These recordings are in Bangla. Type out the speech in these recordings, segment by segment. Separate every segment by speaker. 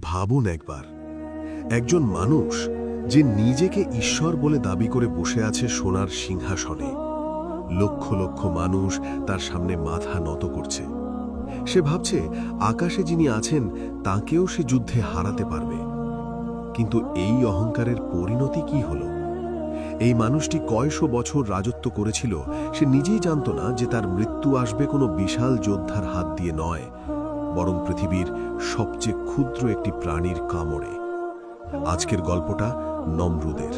Speaker 1: ভাবুন একবার, একজন মানুষ যে নিজেকে ঈশ্বর বলে দাবি করে বসে আছে সোনার সিংহাসনে, লক্ষ লক্ষ মানুষ তার সামনে মাথা নত করছে। সে ভাবছে আকাশে যিনি আছেন তাকেও সে যুদ্ধে হারাতে পারবে। কিন্তু এই অহংকারের পরিণতি কি হলো? এই মানুষটি কয়শো বছর রাজত্ব করেছিল, সে নিজেই জানত না যে তার মৃত্যু আসবে কোনো বিশাল যোদ্ধার হাত দিয়ে নয়, বরং পৃথিবীর সবচেয়ে ক্ষুদ্র একটি প্রাণীর কামড়ে। আজকের গল্পটা নমরুদের,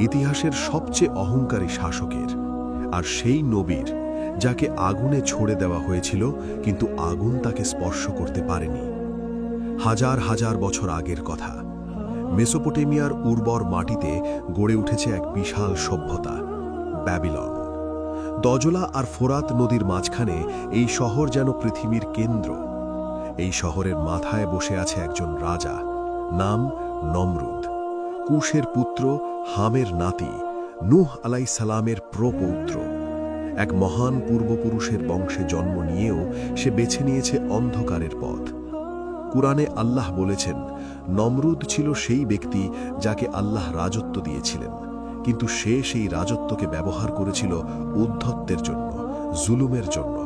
Speaker 1: ইতিহাসের সবচেয়ে অহংকারী শাসকের, আর সেই নবীর যাকে আগুনে ছড়ে দেওয়া হয়েছিল, কিন্তু আগুন তাকে স্পর্শ করতে পারেনি। হাজার হাজার বছর আগের কথা। মেসোপটেমিয়ার উর্বর মাটিতে গড়ে উঠেছে এক বিশাল সভ্যতা, ব্যাবিলন। দজলা আর ফোরাত নদীর মাঝখানে এই শহর যেন পৃথিবীর কেন্দ্র। এই শহরের মাথায় বসে আছে একজন রাজা, নাম নমরুদ, কুশের পুত্র, হামের নাতি, নূহ আলাইহিস সালামের প্রপৌত্র। এক মহান পূর্বপুরুষের বংশে জন্ম নিয়েও সে বেছে নিয়েছে অন্ধকারের পথ। কুরআনে আল্লাহ বলেছেন, নমরুদ ছিল সেই ব্যক্তি যাকে আল্লাহ রাজত্ব দিয়েছিলেন, কিন্তু সে সেই রাজত্বকে ব্যবহার করেছিল উদ্ধত্তের জন্য, জুলুমের জন্য।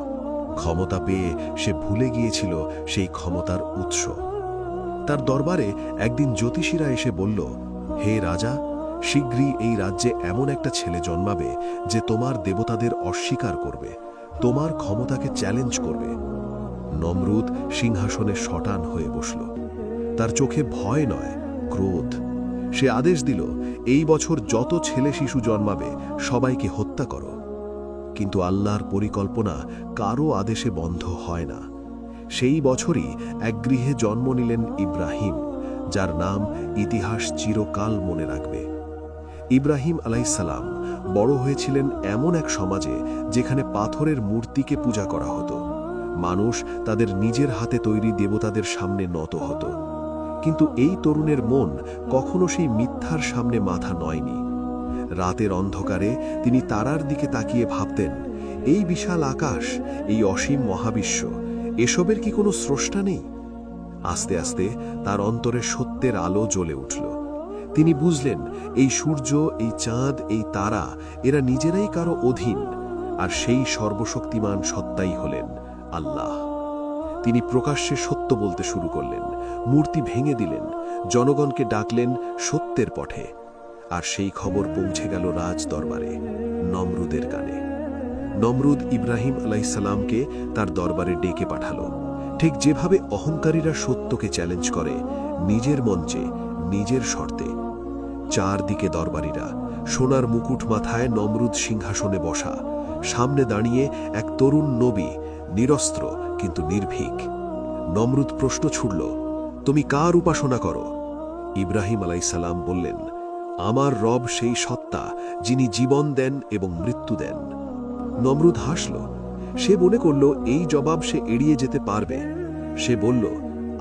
Speaker 1: ক্ষমতা পেয়ে সে ভুলে গিয়েছিল সেই ক্ষমতার উৎস। তার দরবারে একদিন জ্যোতিষীরা এসে বলল, হে রাজা, শীঘ্রই এই রাজ্যে এমন একটা ছেলে জন্মাবে যে তোমার দেবতাদের অস্বীকার করবে, তোমার ক্ষমতাকে চ্যালেঞ্জ করবে। নমরুদ সিংহাসনে শটান হয়ে বসল। তার চোখে ভয় নয়, ক্রোধ। সে আদেশ দিল, এই বছর যত ছেলে শিশু জন্মাবে সবাইকে হত্যা করো। কিন্তু আল্লাহর পরিকল্পনা কারও আদেশে বন্ধ হয় না। সেই বছরই এক গৃহে জন্ম নিলেন ইব্রাহিম, যার নাম ইতিহাস চিরকাল মনে রাখবে। ইব্রাহিম আলাইহিস সালাম বড় হয়েছিলেন এমন এক সমাজে যেখানে পাথরের মূর্তিকে পূজা করা হতো। মানুষ তাদের নিজের হাতে তৈরি দেবতাদের সামনে নত হতো। কিন্তু এই তরুণের মন কখনো সেই মিথ্যার সামনে মাথা নয়নি। রাতের অন্ধকারে তিনি তারার দিকে তাকিয়ে ভাবতেন, এই বিশাল আকাশ, এই অসীম মহাবিশ্ব, এসবের কি কোনো স্রষ্টা নেই? আস্তে আস্তে তার অন্তরে সত্যের আলো জ্বলে উঠল। তিনি বুঝলেন, এই সূর্য, এই চাঁদ, এই তারা, এরা নিজেরাই কারো অধীন, আর সেই সর্বশক্তিমান সত্তাই হলেন আল্লাহ। তিনি প্রকাশ্যে সত্য বলতে শুরু করলেন, মূর্তি ভেঙে দিলেন, জনগণকে ডাকলেন সত্যের পথে। আর সেই খবর পৌঁছে গেল রাজ দরবারে, নমরুদের কানে। নমরুদ ইব্রাহিম আলাইহিস সালামকে তার দরবারে ডেকে পাঠালো, ঠিক যেভাবে অহংকারীরা সত্যকে চ্যালেঞ্জ করে, নিজের মঞ্চে, নিজের শর্তে। চারদিকে দরবারীরা, সোনার মুকুট মাথায় নমরুদ সিংহাসনে বসা, সামনে দাঁড়িয়ে এক তরুণ নবী, নিরস্ত্র কিন্তু নির্ভীক। নমরুদ প্রশ্ন ছুড়ল, তুমি কার উপাসনা করো? ইব্রাহিম আলাইহিস সালাম বললেন, আমার রব সেই সত্তা যিনি জীবন দেন এবং মৃত্যু দেন। নমরুদ হাসল। সে মনে করল এই জবাব সে এড়িয়ে যেতে পারবে। সে বলল,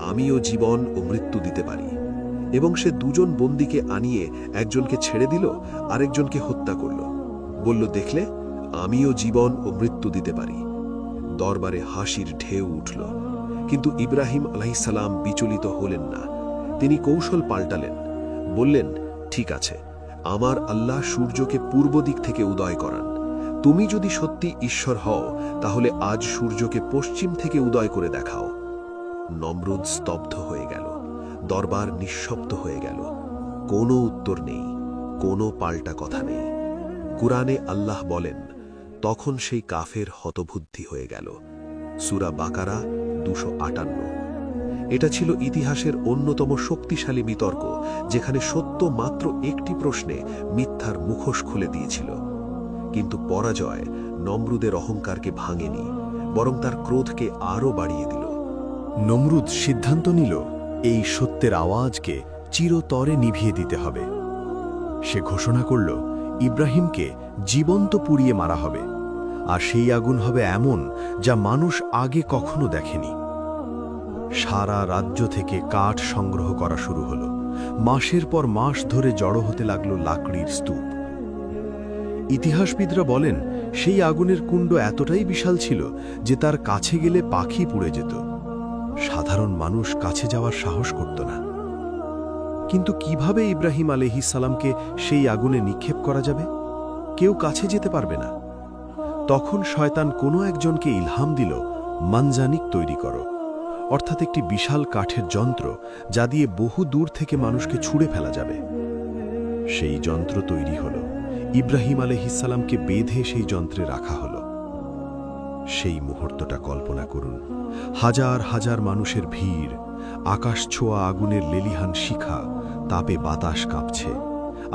Speaker 1: আমিও জীবন ও মৃত্যু দিতে পারি। এবং সে দুজন বন্দীকে আনিয়ে একজনকে ছেড়ে দিল, আরেকজনকে হত্যা করল। বলল, দেখলে, আমিও জীবন ও মৃত্যু দিতে পারি। দরবারে হাসির ঢেউ উঠল। কিন্তু ইব্রাহিম আলাইহিস সালাম বিচলিত হলেন না। তিনি কৌশল পাল্টালেন, বললেন, ঠিক আছে, আমার আল্লাহ সূর্যকে পূর্ব দিক থেকে উদয় করান। তুমি যদি সত্যি ঈশ্বর হও, তাহলে আজ সূর্যকে পশ্চিম থেকে উদয় করে দেখাও। নমরুদ স্তব্ধ হয়ে গেল। দরবার নিঃশব্দ হয়ে গেল। কোনো উত্তর নেই, কোনো পাল্টা কথা নেই। কুরআনে আল্লাহ বলেন, তখন সেই কাফের হতবুদ্ধি হয়ে গেল। সূরা বাকারা 258। এটা ছিল ইতিহাসের অন্যতম শক্তিশালী বিতর্ক, যেখানে সত্য মাত্র একটি প্রশ্নে মিথ্যার মুখোশ খুলে দিয়েছিল। কিন্তু পরাজয় নমরুদের অহংকারকে ভাঙেনি, বরং তার ক্রোধকে আরও বাড়িয়ে দিল।
Speaker 2: নমরুদ সিদ্ধান্ত নিল, এই সত্যের আওয়াজকে চিরতরে নিভিয়ে দিতে হবে। সে ঘোষণা করল, ইব্রাহিমকে জীবন্ত পুড়িয়ে মারা হবে, আর সেই আগুন হবে এমন যা মানুষ আগে কখনো দেখেনি। সারা রাজ্য থেকে কাঠ সংগ্রহ করা শুরু হলো। মাসের পর মাস ধরে জড়ো হতে লাগলো লাকড়ির স্তূপ। ইতিহাসবিদরা বলেন, সেই আগুনের কুণ্ড এতটাই বিশাল ছিল যে তার কাছে গেলে পাখি পুড়ে যেত। সাধারণ মানুষ কাছে যাওয়ার সাহস করত না। কিন্তু কিভাবে ইব্রাহিম আলাইহিস সালামকে সেই আগুনে নিক্ষেপ করা যাবে? কেউ কাছে যেতে পারবে না। তখন শয়তান কোনো একজনকে ইলহাম দিল, মানজানিক তৈরি করো, অর্থাৎ একটি বিশাল কাঠের যন্ত্র যা দিয়ে বহু দূর থেকে মানুষকে ছুঁড়ে ফেলা যাবে। সেই যন্ত্র তৈরি হল। ইব্রাহিম আলাইহিস সালামকে বেঁধে সেই যন্ত্রে রাখা হল। সেই মুহূর্তটা কল্পনা করুন। হাজার হাজার মানুষের ভিড়, আকাশ ছোঁয়া আগুনের লেলিহান শিখা, তাপে বাতাস কাঁপছে,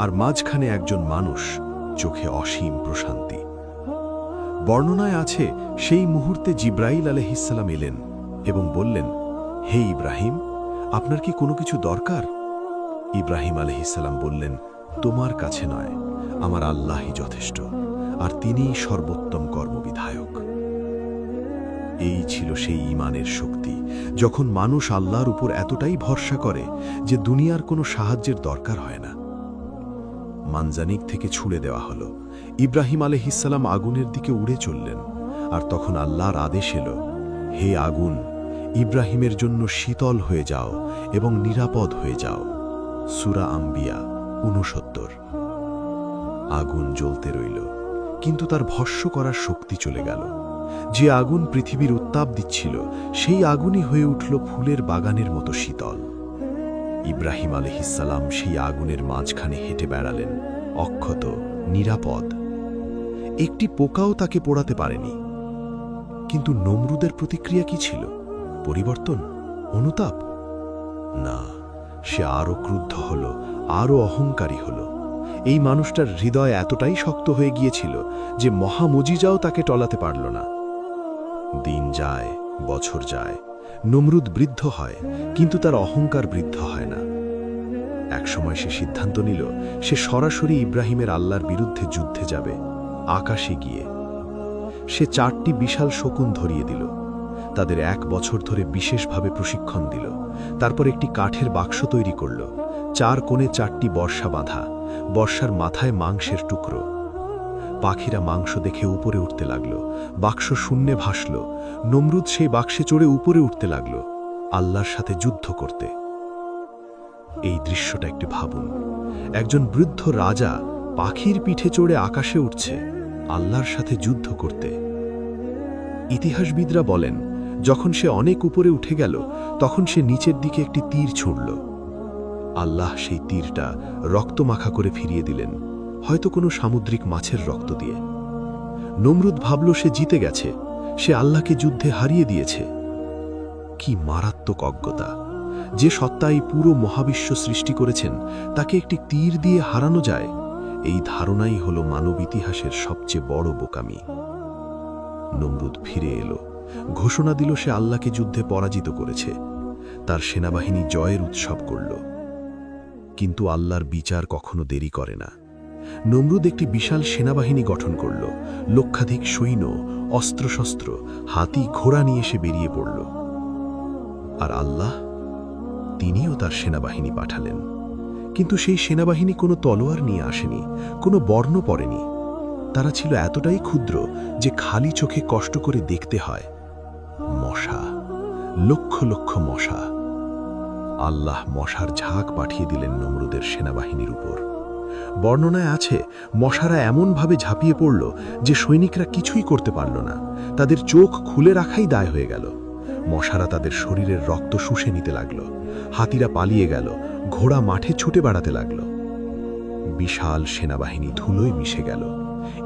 Speaker 2: আর মাঝখানে একজন মানুষ, চোখে অসীম প্রশান্তি। বর্ণনায় আছে সেই মুহূর্তে জিব্রাইল আলাইহিস সালাম এলেন এবং বললেন, হে ইব্রাহিম, আপনার কি কোনো কিছু দরকার? ইব্রাহিম আলাইহিস সালাম বললেন, তোমার কাছে নয়, আমার আল্লাহই যথেষ্ট, আর তিনিই সর্বোত্তম কর্মবিধায়ক। এই ছিল সেই ঈমানের শক্তি, যখন মানুষ আল্লাহর উপর এতটাই ভরসা করে যে দুনিয়ার কোনো সাহায্যের দরকার হয় না। মানজানিক থেকে ছুড়ে দেওয়া হলো। ইব্রাহিম আলাইহিস সালাম আগুনের দিকে উড়ে চললেন, আর তখন আল্লাহর আদেশ এলো, হে আগুন, ইব্রাহিমের জন্য শীতল হয়ে যাও এবং নিরাপদ হয়ে যাও। সূরা আম্বিয়া ৬৯। আগুন জ্বলতে রইল, কিন্তু তার ভস্ম করার শক্তি চলে গেল। যে আগুন পৃথিবীর উত্তাপ দিচ্ছিল, সেই আগুনই হয়ে উঠল ফুলের বাগানের মতো শীতল। ইব্রাহিম আলাইহিস সালাম সেই আগুনের মাঝখানে হেঁটে বেড়ালেন, অক্ষত, নিরাপদ। একটি পোকাও তাকে পোড়াতে পারেনি। কিন্তু নমরুদের প্রতিক্রিয়া কি ছিল? পরিবর্তন? অনুতাপ? না, সে আরো ক্রুদ্ধ হল, আরো অহংকারী হল। এই মানুষটার হৃদয় এতটাই শক্ত হয়ে গিয়েছিল যে মহামুজিজাও তাকে টলাতে পারল না। দিন যায়, বছর যায়, নমরুদ বৃদ্ধ হয়, কিন্তু তার অহংকার বৃদ্ধ হয় না। একসময় সে সিদ্ধান্ত নিল, সে সরাসরি ইব্রাহিমের আল্লাহর বিরুদ্ধে যুদ্ধে যাবে, আকাশে গিয়ে। সে 4টি বিশাল শকুন ধরিয়ে দিল, তাদের 1 বছর ধরে বিশেষভাবে প্রশিক্ষণ দিল। তারপর একটি কাঠের বাক্স তৈরি করল, 4 কোণে 4টি বর্ষা বাঁধা, বর্ষার মাথায় মাংসের টুকরো। পাখিরা মাংস দেখে উপরে উঠতে লাগল, বাক্স শূন্যে ভাসল। নমরুদ সেই বাক্সে চড়ে উপরে উঠতে লাগল, আল্লাহর সাথে যুদ্ধ করতে। এই দৃশ্যটা একটু ভাবুন, একজন বৃদ্ধ রাজা পাখির পিঠে চড়ে আকাশে উঠছে, আল্লাহর সাথে যুদ্ধ করতে। ইতিহাসবিদরা বলেন, যখন সে অনেক উপরে উঠে গেল, তখন সে নিচের দিকে একটি তীর ছুঁড়ল। আল্লাহ সেই তীরটা রক্তমাখা করে ফিরিয়ে দিলেন, হয়তো কোনো সামুদ্রিক মাছের রক্ত দিয়ে। নমরুদ ভাবল সে জিতে গেছে, সে আল্লাহকে যুদ্ধে হারিয়ে দিয়েছে। কি মারাত্মক অজ্ঞতা! যে সত্তা এই পুরো মহাবিশ্ব সৃষ্টি করেছেন, তাকে একটি তীর দিয়ে হারানো যায়, এই ধারণাই হল মানব ইতিহাসের সবচেয়ে বড় বোকামি। নমরুদ ফিরে এলো, ঘোষণা দিল সে আল্লাহকে যুদ্ধে পরাজিত করেছে। তার সেনাবাহিনী জয়ের উৎসব করল। কিন্তু আল্লাহর বিচার কখনো দেরি করে না। নমরুদ একটি বিশাল সেনাবাহিনী গঠন করল, লক্ষাধিক সৈন্য, অস্ত্রশস্ত্র, হাতি, ঘোড়া নিয়ে সে বেরিয়ে পড়ল। আর আল্লাহ, তিনিও তার সেনাবাহিনী পাঠালেন। কিন্তু সেই সেনাবাহিনী কোনো তলোয়ার নিয়ে আসেনি, কোনো বর্ণ পড়েনি। তারা ছিল এতটাই ক্ষুদ্র যে খালি চোখে কষ্ট করে দেখতে হয়। মশা, লক্ষ লক্ষ মশা। আল্লাহ মশার ঝাঁক পাঠিয়ে দিলেন নমরুদের সেনাবাহিনীর উপর। বর্ণনায় আছে, মশারা এমনভাবে ঝাঁপিয়ে পড়ল যে সৈনিকরা কিছুই করতে পারল না। তাদের চোখ খুলে রাখাই দায় হয়ে গেল। মশারা তাদের শরীরের রক্ত শুষে নিতে লাগল। হাতিরা পালিয়ে গেল, ঘোড়া মাঠে ছুটে বেড়াতে লাগল। বিশাল সেনাবাহিনী ধুলোয় মিশে গেল।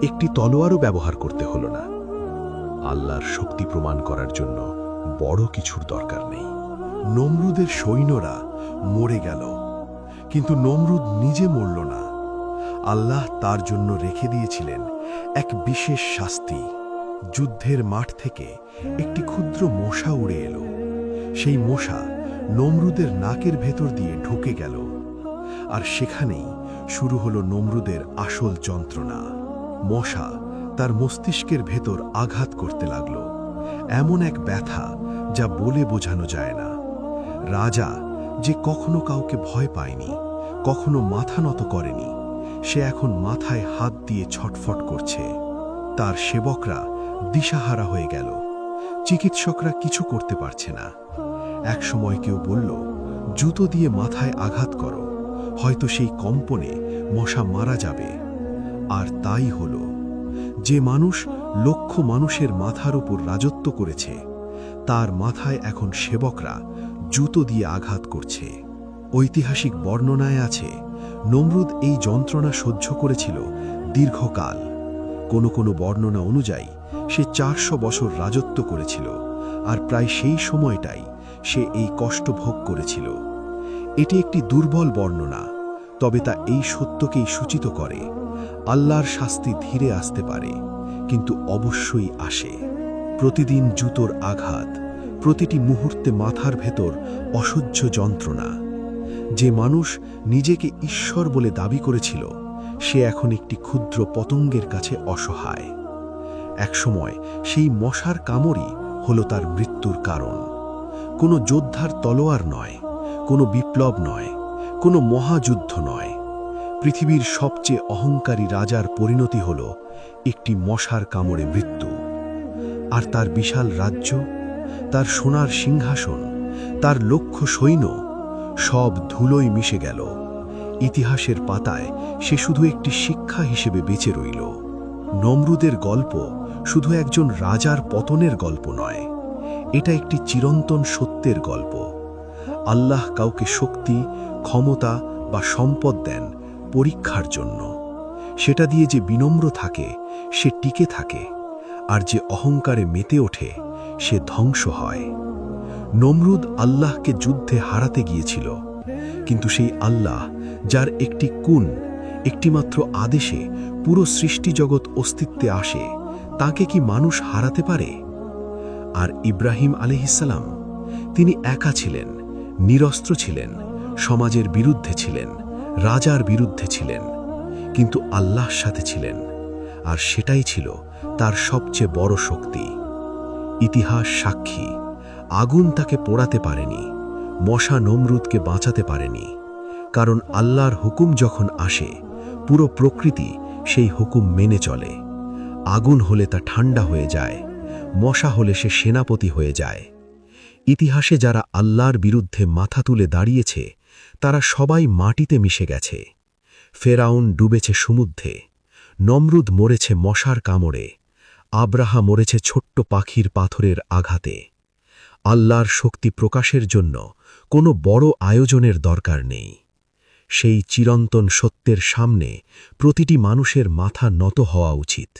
Speaker 2: একটি তলোয়ারও ব্যবহার করতে হল না। আল্লাহর শক্তি প্রমাণ করার জন্য বড় কিছুর দরকার নেই। নমরুদের সৈন্যরা মরে গেল, কিন্তু নমরুদ নিজে মরল না। আল্লাহ তার জন্য রেখে দিয়েছিলেন এক বিশেষ শাস্তি। যুদ্ধের মাঠ থেকে একটি ক্ষুদ্র মশা উড়ে এলো। সেই মশা নমরুদের নাকের ভেতর দিয়ে ঢুকে গেল, আর সেখানেই শুরু হলো নমরুদের আসল যন্ত্রণা। মশা তার মস্তিষ্কের ভেতর আঘাত করতে লাগল, এমন এক ব্যথা যা বলে বোঝানো যায় না। রাজা, যে কখনো কাউকে ভয় পায়নি, কখনো মাথা নত করেনি, সে এখন মাথায় হাত দিয়ে ছটফট করছে। তার সেবকরা দিশাহারা হয়ে গেল, চিকিৎসকরা কিছু করতে পারছে না। একসময় কেউ বলল, জুতো দিয়ে মাথায় আঘাত করো, হয়তো সেই কম্পনে মশা মারা যাবে। আর তাই হলো। যে মানুষ লক্ষ মানুষের মাথার উপর রাজত্ব করেছে, তার মাথায় এখন সেবকরা জুতো দিয়ে আঘাত করছে। ঐতিহাসিক বর্ণনায় আছে, নমরুদ এই যন্ত্রণা সহ্য করেছিল দীর্ঘকাল। কোনো কোনো বর্ণনা অনুযায়ী সে 400 বছর রাজত্ব করেছিল, আর প্রায় সেই সময়টাই সে এই কষ্ট ভোগ করেছিল। এটি একটি দুর্বল বর্ণনা, তবে তা এই সত্যকেই সূচিত করে, আল্লাহর শাস্তি ধীরে আসতে পারে, কিন্তু অবশ্যই আসে। প্রতিদিন জুতোর আঘাত, প্রতিটি মুহূর্তে মাথার ভেতর অসহ্য যন্ত্রণা। যে মানুষ নিজেকে ঈশ্বর বলে দাবি করেছিল, সে এখন একটি ক্ষুদ্র পতঙ্গের কাছে অসহায়। একসময় সেই মশার কামড়ই হলো তার মৃত্যুর কারণ। কোনো যোদ্ধার তলোয়ার নয়, কোনো বিপ্লব নয়, কোনো মহাযুদ্ধ নয়। পৃথিবীর সবচেয়ে অহংকারী রাজার পরিণতি হল একটি মশার কামড়ে মৃত্যু। আর তার বিশাল রাজ্য, তার সোনার সিংহাসন, তার লক্ষ সৈন্য, সব ধুলোয় মিশে গেল। ইতিহাসের পাতায় সে শুধু একটি শিক্ষা হিসেবে বেঁচে রইল। নমরুদের গল্প শুধু একজন রাজার পতনের গল্প নয়, এটা একটি চিরন্তন সত্যের গল্প। আল্লাহ কাউকে শক্তি, ক্ষমতা বা সম্পদ দেন পরীক্ষার জন্য। সেটা দিয়ে যে বিনম্র থাকে সে টিকে থাকে, আর যে অহংকারে মেতে ওঠে সে ধ্বংস হয়। নমরুদ আল্লাহকে যুদ্ধে হারাতে গিয়েছিল, কিন্তু সেই আল্লাহ যার একটি কুন, একটিমাত্র আদেশে পুরো সৃষ্টিজগৎ অস্তিত্বে আসে, তাকে কি মানুষ হারাতে পারে? আর ইব্রাহিম আলাইহিসসালাম, তিনি একা ছিলেন, নিরস্ত্র ছিলেন, সমাজের বিরুদ্ধে ছিলেন, রাজার বিরুদ্ধে ছিলেন, কিন্তু আল্লাহর সাথে ছিলেন, আর সেটাই ছিল তার সবচেয়ে বড় শক্তি। ইতিহাস সাক্ষী, আগুন তাকে পোড়াতে পারেনি, মশা নমরুদকে বাঁচাতে পারেনি, কারণ আল্লাহর হুকুম যখন আসে, পুরো প্রকৃতি সেই হুকুম মেনে চলে। আগুন হলে তা ঠান্ডা হয়ে যায়, মশা হলে সে সেনাপতি হয়ে যায়। ইতিহাসে যারা আল্লাহর বিরুদ্ধে মাথা তুলে দাঁড়িয়েছে, তারা সবাই মাটিতে মিশে গেছে। ফেরাউন ডুবেছে সমুদ্রে, নমরুদ মরেছে মশার কামড়ে, আব্রাহা মরেছে ছোট্ট পাখির পাথরের আঘাতে। আল্লাহর শক্তি প্রকাশের জন্য কোনো বড় আয়োজনের দরকার নেই। সেই চিরন্তন সত্যের সামনে প্রতিটি মানুষের মাথা নত হওয়া উচিত,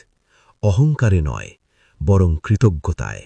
Speaker 2: অহংকারে নয়, বরং কৃতজ্ঞতায়।